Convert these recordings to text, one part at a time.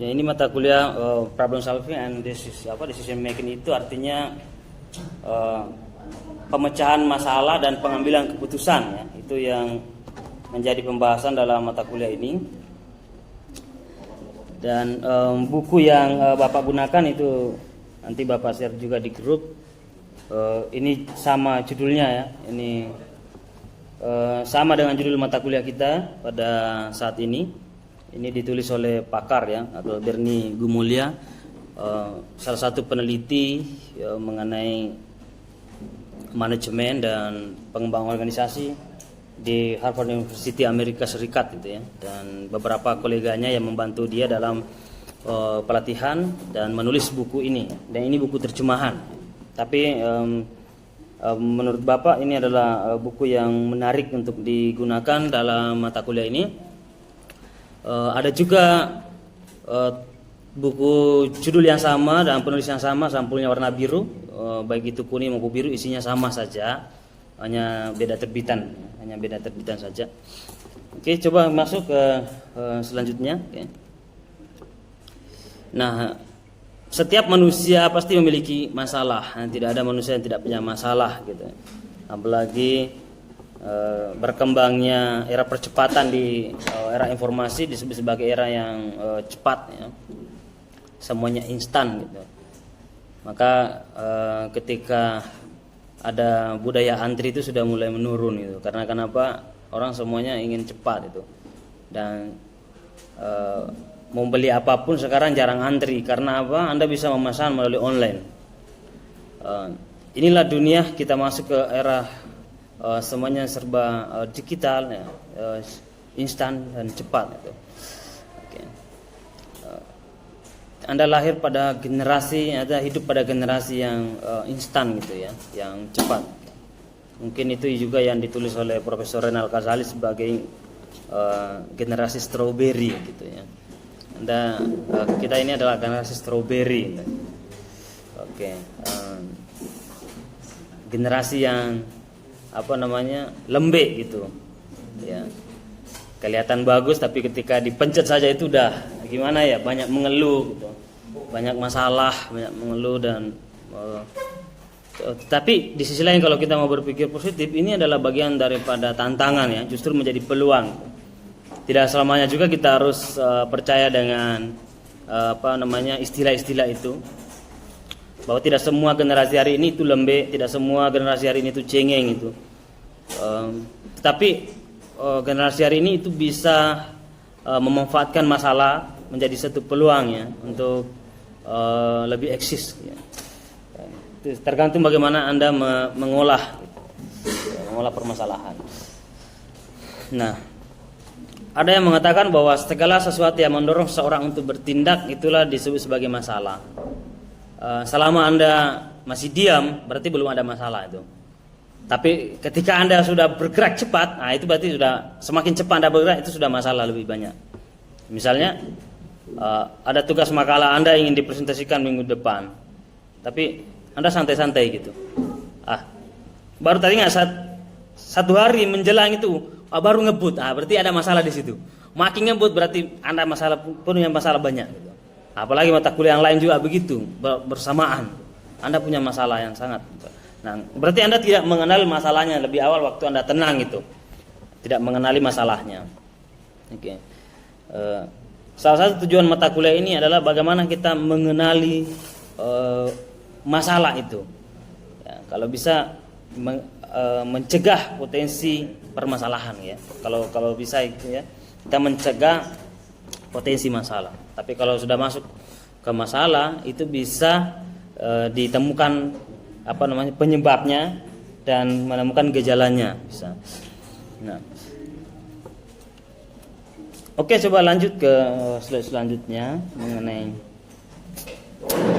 Ya, ini mata kuliah problem solving and decision making itu artinya pemecahan masalah dan pengambilan keputusan, ya. Itu yang menjadi pembahasan dalam mata kuliah ini. Dan buku yang Bapak gunakan itu nanti Bapak share juga di grup. Ini sama judulnya, ya. Ini sama dengan judul mata kuliah kita pada saat ini. Ini ditulis oleh pakar, ya, atau Bernie Gumulya, salah satu peneliti mengenai manajemen dan pengembangan organisasi di Harvard University Amerika Serikat, gitu, ya. Dan beberapa koleganya yang membantu dia dalam pelatihan dan menulis buku ini. Dan ini buku terjemahan. Tapi menurut Bapak ini adalah buku yang menarik untuk digunakan dalam mata kuliah ini. Ada juga buku judul yang sama dan penulis yang sama, sampulnya warna biru, baik itu kuning maupun biru, isinya sama saja, hanya beda terbitan saja. Oke, coba masuk ke selanjutnya. Oke. Nah, setiap manusia pasti memiliki masalah. Tidak ada manusia yang tidak punya masalah, gitu. Apalagi berkembangnya era percepatan di era informasi disebut sebagai era yang cepat, ya. Semuanya instan, gitu. Maka ketika ada budaya antri itu sudah mulai menurun, gitu. Karena kenapa? Orang semuanya ingin cepat itu. Dan mau beli apapun sekarang jarang antri. Karena apa? Anda bisa memesan melalui online. Inilah dunia, kita masuk ke era semuanya serba digital, ya, instan dan cepat, gitu. Oke. Anda lahir pada generasi, Anda hidup pada generasi yang instan, gitu, ya, yang cepat. Mungkin itu juga yang ditulis oleh Profesor Renal Kazali sebagai generasi strawberry, gitu, ya. Kita ini adalah generasi strawberry. Oke. Generasi yang lembek, gitu, ya. Kelihatan bagus tapi ketika dipencet saja itu udah gimana, ya, banyak mengeluh, gitu. Banyak masalah, banyak mengeluh. Dan tapi di sisi lain kalau kita mau berpikir positif, ini adalah bagian daripada tantangan, ya, justru menjadi peluang. Tidak selamanya juga kita harus percaya dengan istilah-istilah itu, bahwa tidak semua generasi hari ini itu lembek, tidak semua generasi hari ini itu cengeng, itu. Tetapi generasi hari ini itu bisa memanfaatkan masalah menjadi satu peluang, ya, untuk lebih eksis, ya. Itu tergantung bagaimana Anda mengolah permasalahan. Nah, ada yang mengatakan bahwa segala sesuatu yang mendorong seseorang untuk bertindak itulah disebut sebagai masalah. Selama Anda masih diam, berarti belum ada masalah itu. Tapi ketika Anda sudah bergerak cepat, nah itu berarti sudah semakin cepat Anda bergerak, itu sudah masalah lebih banyak. Misalnya ada tugas makalah Anda ingin dipresentasikan minggu depan, tapi Anda santai-santai, gitu. Baru tadi nggak satu hari menjelang itu baru ngebut, berarti ada masalah di situ. Makin ngebut berarti Anda punya masalah banyak, gitu. Apalagi mata kuliah yang lain juga begitu, bersamaan. Anda punya masalah yang sangat. Nah, berarti Anda tidak mengenali masalahnya lebih awal waktu Anda tenang, itu. Tidak mengenali masalahnya. Oke. Salah satu tujuan mata kuliah ini adalah bagaimana kita mengenali masalah itu. Ya, kalau bisa mencegah potensi permasalahan, ya. Kalau bisa itu, ya, kita mencegah potensi masalah. Tapi kalau sudah masuk ke masalah, itu bisa ditemukan penyebabnya dan menemukan gejalanya, bisa. Nah, oke, coba lanjut ke slide selanjutnya mengenai.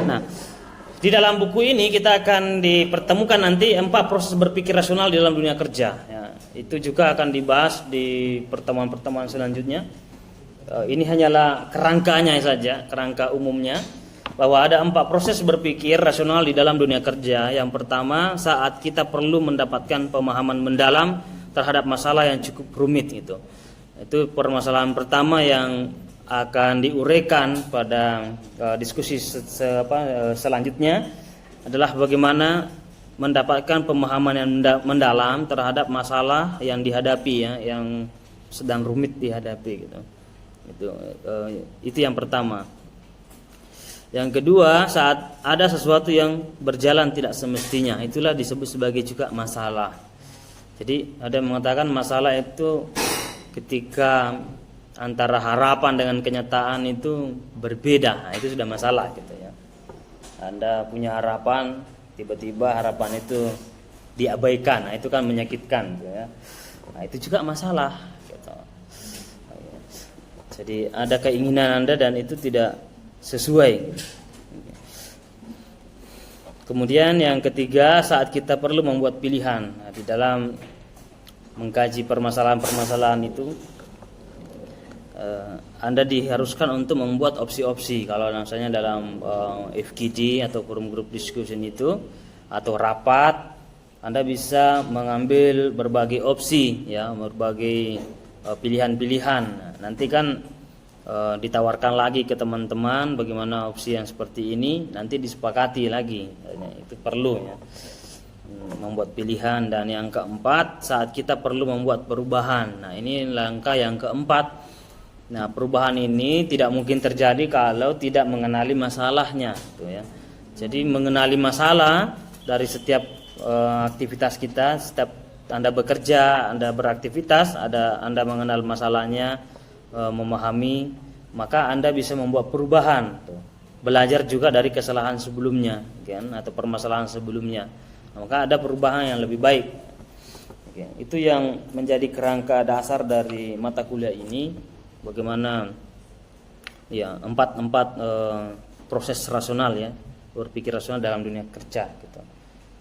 Nah, di dalam buku ini kita akan dipertemukan nanti 4 proses berpikir rasional di dalam dunia kerja, ya. Itu juga akan dibahas di pertemuan-pertemuan selanjutnya. Ini hanyalah kerangkanya saja, kerangka umumnya, bahwa ada 4 proses berpikir rasional di dalam dunia kerja. Yang pertama, saat kita perlu mendapatkan pemahaman mendalam terhadap masalah yang cukup rumit, itu permasalahan pertama yang akan diuraikan pada diskusi selanjutnya adalah bagaimana mendapatkan pemahaman yang mendalam terhadap masalah yang dihadapi, ya, yang sedang rumit dihadapi gitu. Itu yang pertama. Yang kedua, saat ada sesuatu yang berjalan tidak semestinya, itulah disebut sebagai juga masalah. Jadi ada yang mengatakan masalah itu ketika antara harapan dengan kenyataan itu berbeda. Nah, itu sudah masalah gitu ya. Anda punya harapan, tiba-tiba harapan itu diabaikan. Nah, itu kan menyakitkan gitu ya. Nah, itu juga masalah gitu. Jadi ada keinginan Anda dan itu tidak sesuai. Kemudian yang ketiga, saat kita perlu membuat pilihan. Nah, di dalam mengkaji permasalahan-permasalahan itu, Anda diharuskan untuk membuat opsi-opsi. Kalau misalnya dalam FGD atau forum group discussion itu atau rapat, Anda bisa mengambil berbagai opsi, ya, berbagai pilihan-pilihan. Nanti kan ditawarkan lagi ke teman-teman bagaimana opsi yang seperti ini, nanti disepakati lagi. Itu perlu, ya, membuat pilihan. Dan yang keempat, saat kita perlu membuat perubahan. Nah, ini langkah yang keempat. Nah, perubahan ini tidak mungkin terjadi kalau tidak mengenali masalahnya, gitu ya. Jadi mengenali masalah dari setiap aktivitas kita, setiap Anda bekerja, Anda beraktivitas, Anda mengenal masalahnya, memahami, maka Anda bisa membuat perubahan. Tuh. Belajar juga dari kesalahan sebelumnya, kan, atau permasalahan sebelumnya. Maka ada perubahan yang lebih baik. Oke, itu yang menjadi kerangka dasar dari mata kuliah ini. Bagaimana, ya, empat proses rasional, ya, berpikir rasional dalam dunia kerja gitu.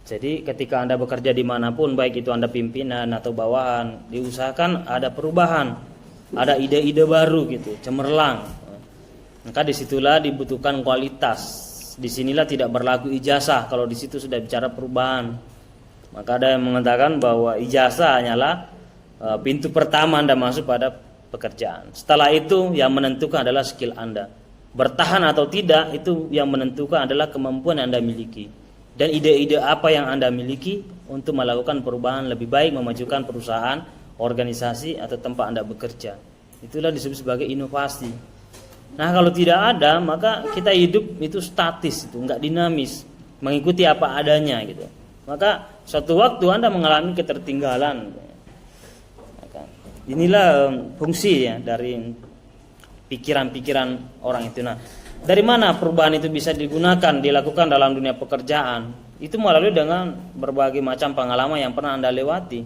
Jadi ketika Anda bekerja dimanapun, baik itu Anda pimpinan atau bawahan, diusahakan ada perubahan, ada ide-ide baru gitu, cemerlang. Maka disitulah dibutuhkan kualitas. Disinilah tidak berlaku ijazah kalau di situ sudah bicara perubahan. Maka ada yang mengatakan bahwa ijazah hanyalah pintu pertama Anda masuk pada pekerjaan. Setelah itu yang menentukan adalah skill Anda. Bertahan atau tidak itu yang menentukan adalah kemampuan yang Anda miliki. Dan ide-ide apa yang Anda miliki untuk melakukan perubahan lebih baik, memajukan perusahaan, organisasi atau tempat Anda bekerja. Itulah disebut sebagai inovasi. Nah, kalau tidak ada, maka kita hidup itu statis, itu enggak dinamis, mengikuti apa adanya gitu. Maka suatu waktu Anda mengalami ketertinggalan. Inilah fungsi, ya, dari pikiran-pikiran orang itu. Nah, dari mana perubahan itu bisa digunakan, dilakukan dalam dunia pekerjaan? Itu melalui dengan berbagai macam pengalaman yang pernah Anda lewati.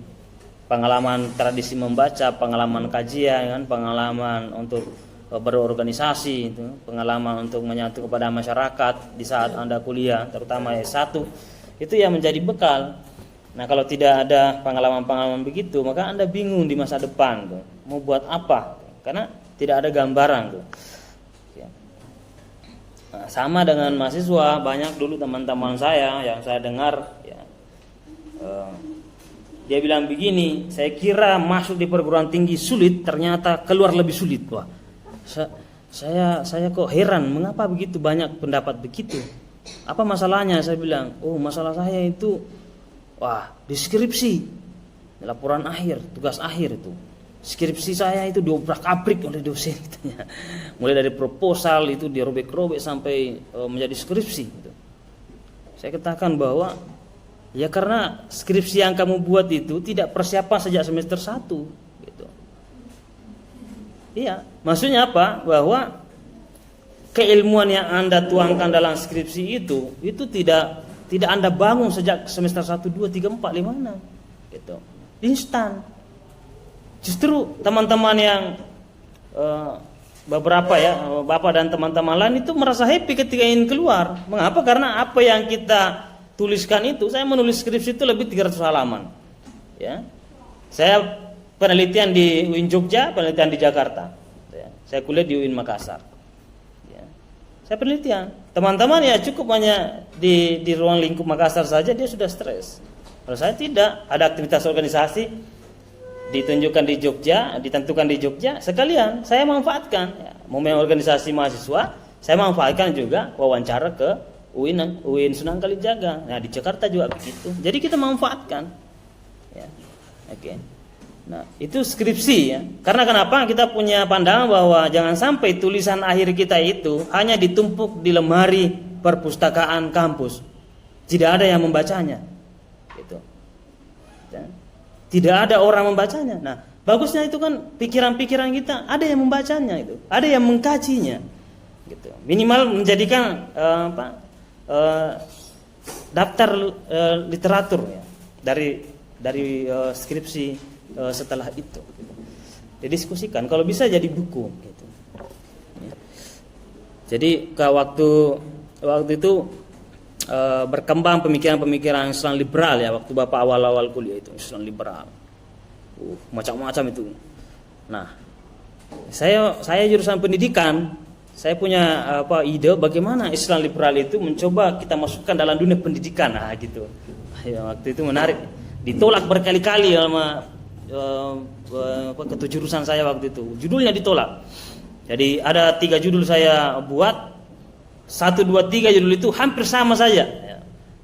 Pengalaman tradisi membaca, pengalaman kajian, kan, pengalaman untuk berorganisasi, itu, pengalaman untuk menyatu kepada masyarakat di saat Anda kuliah, terutama S1. Itu yang menjadi bekal. Nah, kalau tidak ada pengalaman-pengalaman begitu, maka Anda bingung di masa depan tuh, mau buat apa? Karena tidak ada gambaran tuh. Ya. Nah, sama dengan mahasiswa, banyak dulu teman-teman saya yang saya dengar, ya, dia bilang begini, saya kira masuk di perguruan tinggi sulit, ternyata keluar lebih sulit. Wah, saya kok heran, mengapa begitu banyak pendapat begitu? Apa masalahnya? Saya bilang, oh, masalah saya itu, wah, deskripsi, laporan akhir, tugas akhir itu. Skripsi saya itu diobrak-abrik oleh dosen, katanya. Mulai dari proposal itu dirobek-robek sampai menjadi skripsi gitu. Saya katakan bahwa ya karena skripsi yang kamu buat itu tidak persiapan sejak semester 1 gitu. Iya, maksudnya apa? Bahwa keilmuan yang Anda tuangkan dalam skripsi itu tidak Anda bangun sejak semester 1, 2, 3, 4, 5, 6 gitu. Instan. Justru teman-teman yang beberapa, ya, Bapak dan teman-teman lain itu merasa happy ketika ingin keluar. Mengapa? Karena apa yang kita tuliskan itu, saya menulis skripsi itu lebih 300 halaman. Ya. Saya penelitian di UIN Jogja, penelitian di Jakarta. Ya. Saya kuliah di UIN Makassar. Ya. Saya penelitian. Teman-teman ya cukup hanya di ruang lingkup Makassar saja dia sudah stres. Kalau saya tidak, ada aktivitas organisasi ditunjukkan di Jogja, ditentukan di Jogja, sekalian saya manfaatkan. Ya. momen organisasi mahasiswa, saya manfaatkan juga wawancara ke UIN Sunan Kalijaga. Nah, di Jakarta juga begitu. Jadi kita manfaatkan. Ya. Oke. Nah, itu skripsi ya. Karena kenapa? Kita punya pandangan bahwa jangan sampai tulisan akhir kita itu hanya ditumpuk di lemari perpustakaan kampus. Tidak ada yang membacanya. Gitu. Ya. Tidak ada orang membacanya. Nah, bagusnya itu kan pikiran-pikiran kita ada yang membacanya itu, ada yang mengkajinya. Gitu. Minimal menjadikan daftar literatur ya dari skripsi setelah itu didiskusikan, kalau bisa jadi buku gitu. Jadi waktu itu berkembang pemikiran Islam liberal ya, waktu Bapak awal-awal kuliah itu Islam liberal macam-macam itu. Nah, saya jurusan pendidikan. Saya punya ide bagaimana Islam liberal itu mencoba kita masukkan dalam dunia pendidikan. Nah, gitu. Ya, waktu itu menarik. Ditolak berkali-kali sama ketua jurusan saya waktu itu. Judulnya ditolak. Jadi ada 3 judul saya buat. 1, 2, 3 judul itu hampir sama saja.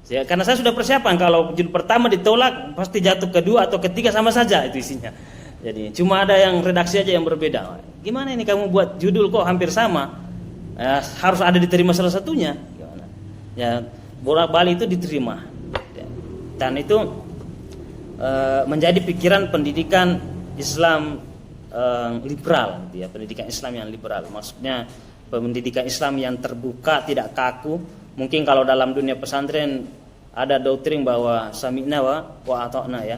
Ya, karena saya sudah persiapan kalau judul pertama ditolak pasti jatuh kedua atau ketiga sama saja itu isinya. Jadi cuma ada yang redaksi aja yang berbeda. Gimana ini kamu buat judul kok hampir sama? Harus ada diterima salah satunya. Gimana? Ya bolak-balik itu diterima. Dan itu menjadi pikiran pendidikan Islam liberal, ya, pendidikan Islam yang liberal. Maksudnya pendidikan Islam yang terbuka, tidak kaku. Mungkin kalau dalam dunia pesantren ada doktrin bahwa sami'na wa ata'na ya.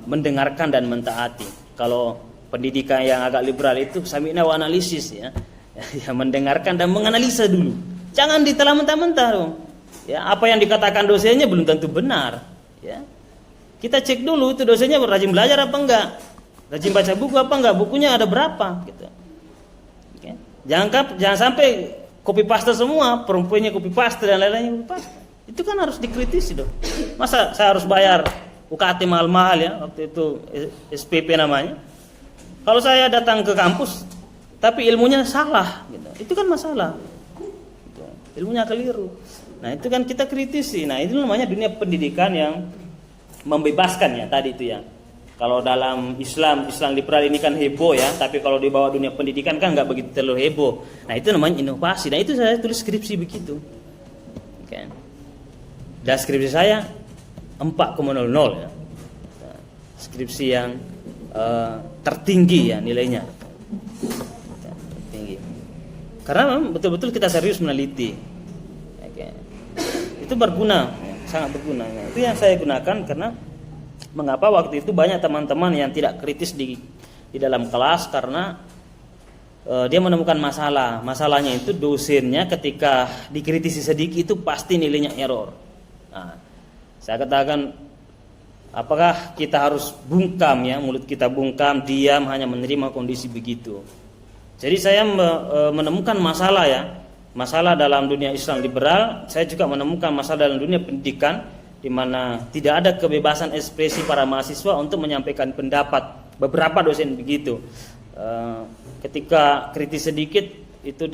Mendengarkan dan mentaati. Kalau pendidikan yang agak liberal itu sami'na wa analisis ya. Ya, mendengarkan dan menganalisa dulu. Jangan ditelan mentah-mentah dong. Ya, apa yang dikatakan dosennya belum tentu benar, ya. Kita cek dulu itu dosennya rajin belajar apa enggak? Rajin baca buku apa enggak? Bukunya ada berapa gitu. Oke. Jangan sampai copy paste semua, perempuannya copy paste dan lain-lainnya copy paste. Itu kan harus dikritisi dong. Masa saya harus bayar UKT mahal-mahal ya, waktu itu SPP namanya. Kalau saya datang ke kampus tapi ilmunya salah gitu. Itu kan masalah. Gitu. Ilmunya keliru. Nah, itu kan kita kritisi. Nah, itu namanya dunia pendidikan yang membebaskan ya tadi itu ya. Kalau dalam Islam liberal ini kan heboh ya, tapi kalau di bawah dunia pendidikan kan nggak begitu terlalu heboh. Nah, itu namanya inovasi. Nah, itu saya tulis skripsi begitu. Oke. Dan skripsi saya 4,00 ya. Nah, skripsi yang tertinggi ya nilainya. Tertinggi. Karena betul-betul kita serius meneliti. Oke. Itu berguna, ya, sangat berguna. Nah, itu yang saya gunakan karena mengapa waktu itu banyak teman-teman yang tidak kritis di dalam kelas karena dia menemukan masalah. Masalahnya itu dosennya ketika dikritisi sedikit itu pasti nilainya error. Nah, saya katakan apakah kita harus bungkam ya, mulut kita bungkam, diam hanya menerima kondisi begitu. Jadi saya menemukan masalah ya, masalah dalam dunia Islam liberal. Saya juga menemukan masalah dalam dunia pendidikan, di mana tidak ada kebebasan ekspresi para mahasiswa untuk menyampaikan pendapat. Beberapa dosen begitu. Ketika kritis sedikit itu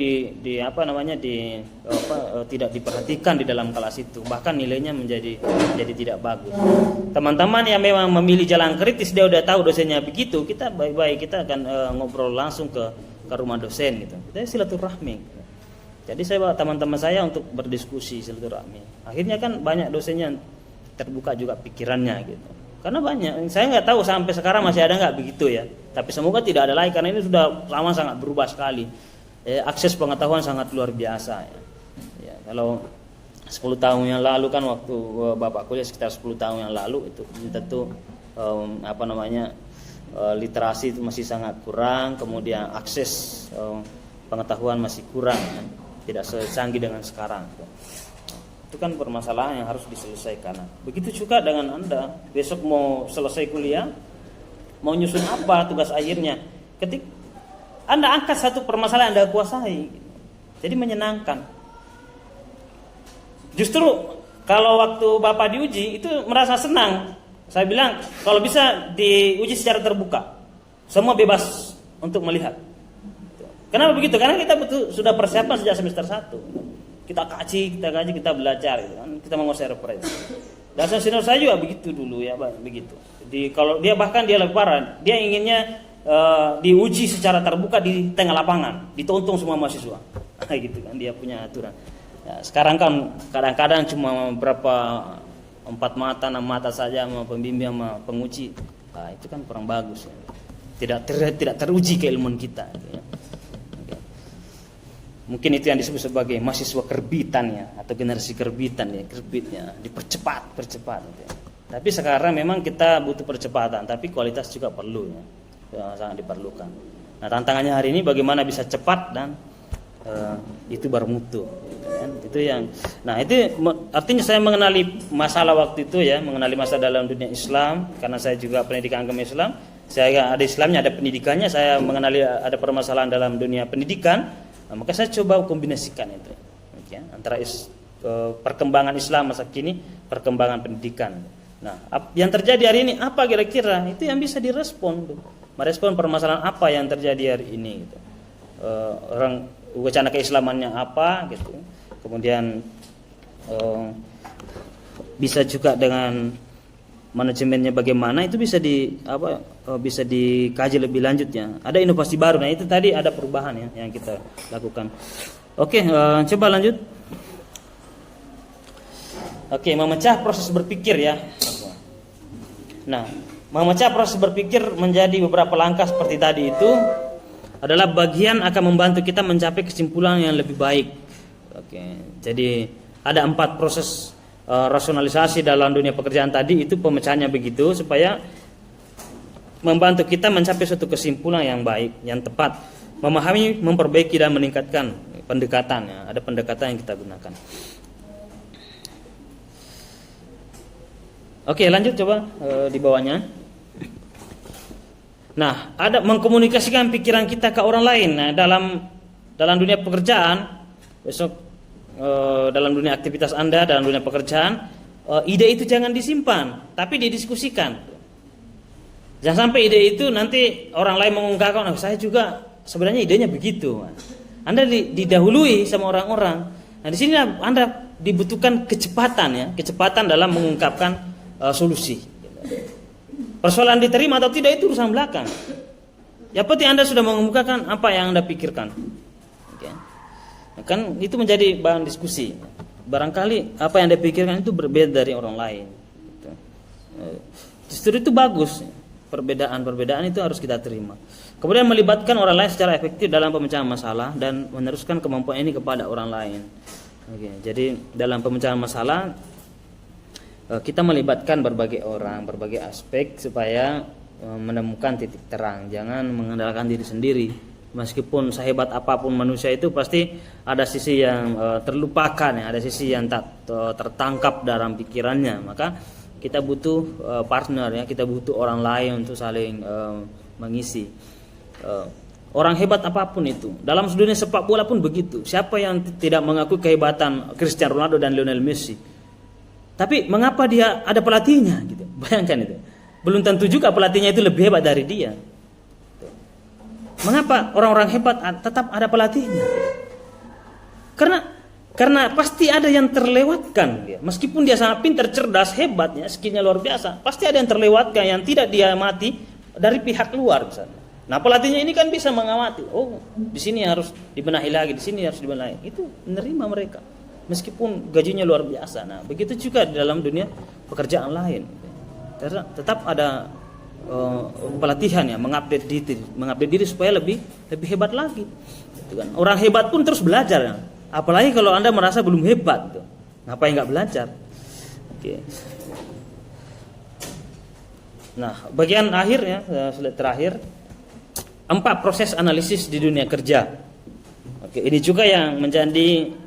tidak diperhatikan di dalam kelas itu, bahkan nilainya menjadi tidak bagus. Teman-teman yang memang memilih jalan kritis, dia udah tahu dosennya begitu, kita baik-baik kita akan ngobrol langsung ke rumah dosen gitu. Kita silaturahmi. Jadi saya bawa teman-teman saya untuk berdiskusi silaturahmi. Akhirnya kan banyak dosennya terbuka juga pikirannya gitu. Karena banyak, saya nggak tahu sampai sekarang masih ada nggak begitu ya. Tapi semoga tidak ada lagi karena ini sudah lama sangat berubah sekali. Akses pengetahuan sangat luar biasa ya. Ya, kalau 10 tahun yang lalu kan waktu Bapak kuliah sekitar 10 tahun yang lalu itu tentu literasi itu masih sangat kurang, kemudian akses pengetahuan masih kurang ya. Tidak secanggih dengan sekarang. Itu kan permasalahan yang harus diselesaikan. Begitu juga dengan Anda, besok mau selesai kuliah, mau nyusun apa tugas akhirnya. Ketika Anda angkat satu permasalahan Anda kuasai, jadi menyenangkan. Justru kalau waktu Bapak diuji itu merasa senang. Saya bilang kalau bisa diuji secara terbuka, semua bebas untuk melihat. Kenapa begitu? Karena kita sudah persiapan sejak semester 1. Kita kaji, kita belajar gitu kan. Kita menguasai referensi. Dan senior saya juga begitu dulu ya, begitu. Jadi kalau dia bahkan dia lebih parah, dia inginnya diuji secara terbuka di tengah lapangan, ditonton semua mahasiswa. Gitu kan, dia punya aturan. Ya, sekarang kan kadang-kadang cuma berapa 4 mata, 6 mata saja sama pembimbing sama penguji. Nah, itu kan kurang bagus ya. Tidak teruji keilmuan kita gitu ya. Mungkin itu yang disebut sebagai mahasiswa kerbitan ya, atau generasi kerbitan ya, kerbitnya dipercepat gitu ya. Tapi sekarang memang kita butuh percepatan, tapi kualitas juga perlu ya, sangat diperlukan. Nah, tantangannya hari ini bagaimana bisa cepat dan itu baru mutu gitu kan. Itu yang, nah itu artinya saya mengenali masalah waktu itu ya, mengenali masalah dalam dunia Islam, karena saya juga pendidikan agama Islam, saya ada Islamnya, ada pendidikannya, saya mengenali ada permasalahan dalam dunia pendidikan. Nah, maka saya coba kombinasikan itu ya, antara perkembangan Islam masa kini, perkembangan pendidikan. Nah, yang terjadi hari ini apa kira-kira? Itu yang bisa direspon tuh. Merespon permasalahan apa yang terjadi hari ini gitu. Orang wacana keislamannya apa gitu. Kemudian bisa juga dengan manajemennya bagaimana, itu bisa bisa dikaji lebih lanjut ya. Ada inovasi baru. Nah, itu tadi ada perubahan ya yang kita lakukan. Oke, coba lanjut. Oke, memecah proses berpikir ya. Nah, memecah proses berpikir menjadi beberapa langkah seperti tadi itu adalah bagian akan membantu kita mencapai kesimpulan yang lebih baik. Oke, jadi ada 4 proses rasionalisasi dalam dunia pekerjaan tadi, itu pemecahannya begitu supaya membantu kita mencapai suatu kesimpulan yang baik, yang tepat, memahami, memperbaiki dan meningkatkan pendekatan ya. Ada pendekatan yang kita gunakan. Oke, lanjut coba di bawahnya. Nah, ada mengkomunikasikan pikiran kita ke orang lain. Nah, dalam dunia pekerjaan besok, dalam dunia aktivitas Anda, dalam dunia pekerjaan, ide itu jangan disimpan, tapi didiskusikan. Jangan sampai ide itu nanti orang lain mengungkapkan, saya juga sebenarnya idenya begitu. Anda didahului sama orang-orang. Nah, di sini Anda dibutuhkan kecepatan ya, kecepatan dalam mengungkapkan solusi. Persoalan diterima atau tidak itu urusan belakang. Ya, penting Anda sudah mengemukakan apa yang Anda pikirkan. Kan itu menjadi bahan diskusi. Barangkali apa yang dipikirkan itu berbeda dari orang lain. Justru itu bagus. Perbedaan itu harus kita terima. Kemudian melibatkan orang lain secara efektif dalam pemecahan masalah dan meneruskan kemampuan ini kepada orang lain. Oke, jadi dalam pemecahan masalah kita melibatkan berbagai orang, berbagai aspek supaya menemukan titik terang. Jangan mengandalkan diri sendiri. Meskipun sehebat apapun manusia itu pasti ada sisi yang terlupakan ya, ada sisi yang tak tertangkap dalam pikirannya. Maka kita butuh partner ya, kita butuh orang lain untuk saling mengisi. Orang hebat apapun itu, dalam dunia sepak bola pun begitu. Siapa yang tidak mengakui kehebatan Cristiano Ronaldo dan Lionel Messi? Tapi mengapa dia ada pelatihnya gitu? Bayangkan itu. Belum tentu juga pelatihnya itu lebih hebat dari dia. Mengapa orang-orang hebat tetap ada pelatihnya? Karena pasti ada yang terlewatkan dia. Meskipun dia sangat pintar, cerdas, hebatnya, skillnya luar biasa, pasti ada yang terlewatkan yang tidak dia amati dari pihak luar misalnya. Nah, pelatihnya ini kan bisa mengamati. Oh, di sini harus dibenahi lagi, di sini harus dibenahi. Itu menerima mereka. Meskipun gajinya luar biasa. Nah, begitu juga di dalam dunia pekerjaan lain. Karena tetap ada pelatihan ya, mengupdate diri supaya lebih hebat lagi. Gitu kan. Orang hebat pun terus belajar ya. Apalagi kalau Anda merasa belum hebat gitu. Ngapain nggak belajar? Oke. Nah, bagian akhir ya, slide terakhir. 4 proses analisis di dunia kerja. Oke, ini juga yang menjadi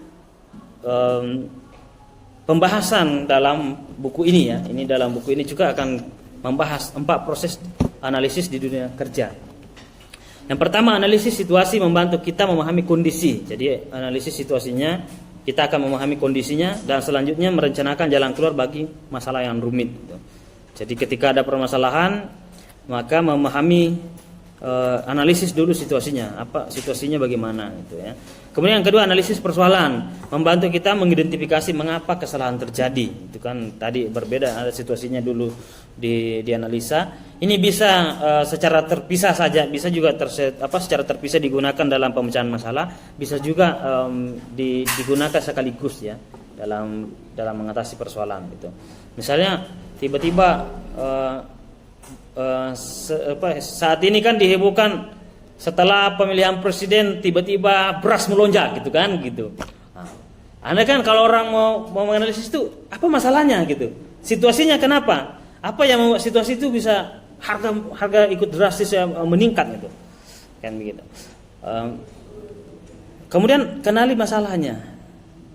pembahasan dalam buku ini ya. Ini dalam buku ini juga akan membahas 4 proses analisis di dunia kerja. Yang pertama, analisis situasi membantu kita memahami kondisi. Jadi analisis situasinya, kita akan memahami kondisinya dan selanjutnya merencanakan jalan keluar bagi masalah yang rumit. Jadi ketika ada permasalahan, maka memahami analisis dulu situasinya, apa situasinya bagaimana gitu ya. Kemudian yang kedua, analisis persoalan, membantu kita mengidentifikasi mengapa kesalahan terjadi. Itu kan tadi berbeda, ada situasinya dulu dianalisa. Ini bisa secara terpisah saja, bisa juga secara terpisah digunakan dalam pemecahan masalah, bisa juga digunakan sekaligus ya dalam mengatasi persoalan gitu. Misalnya tiba-tiba saat ini kan dihebohkan setelah pemilihan presiden tiba-tiba beras melonjak gitu kan gitu. Nah, Anda kan kalau orang mau menganalisis itu apa masalahnya gitu. Situasinya kenapa? Apa yang membuat situasi itu bisa harga ikut drastis meningkat gitu. Kan begitu. Kemudian kenali masalahnya.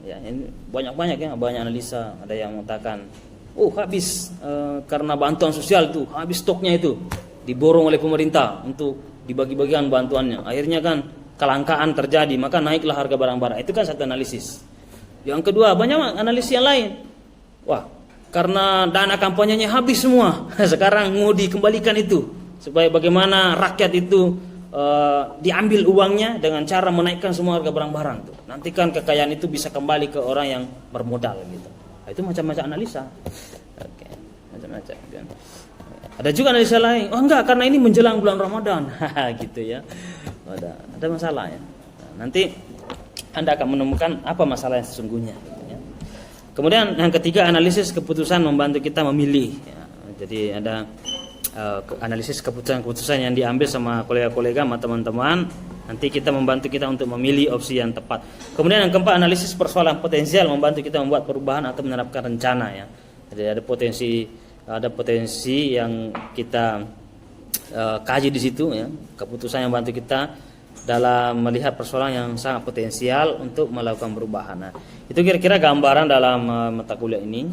Ya, ini banyak ya, banyak analisa, ada yang mengatakan habis karena bantuan sosial itu, habis stoknya itu diborong oleh pemerintah untuk dibagi-bagikan bantuannya. Akhirnya kan kelangkaan terjadi, maka naiklah harga barang-barang. Itu kan satu analisis. Yang kedua, banyak analisis yang lain. Wah, karena dana kampanyenya habis semua. Sekarang mau dikembalikan itu supaya bagaimana rakyat itu diambil uangnya dengan cara menaikkan semua harga barang-barang tuh. Nanti kan kekayaan itu bisa kembali ke orang yang bermodal gitu. Nah, itu macam-macam analisa. Oke, macam-macam kan. Ada juga analisa lain. Oh enggak, karena ini menjelang bulan Ramadan. Gitu ya. Ada masalah ya. Nah, nanti Anda akan menemukan apa masalah yang sesungguhnya gitu ya. Kemudian yang ketiga, analisis keputusan membantu kita memilih ya. Jadi ada analisis keputusan-keputusan yang diambil sama kolega-kolega, sama teman-teman. Nanti kita membantu kita untuk memilih opsi yang tepat. Kemudian yang keempat, analisis persoalan potensial membantu kita membuat perubahan atau menerapkan rencana ya. Jadi ada potensi yang kita kaji di situ ya. Keputusan yang membantu kita dalam melihat persoalan yang sangat potensial untuk melakukan perubahan. Nah, itu kira-kira gambaran dalam mata kuliah ini.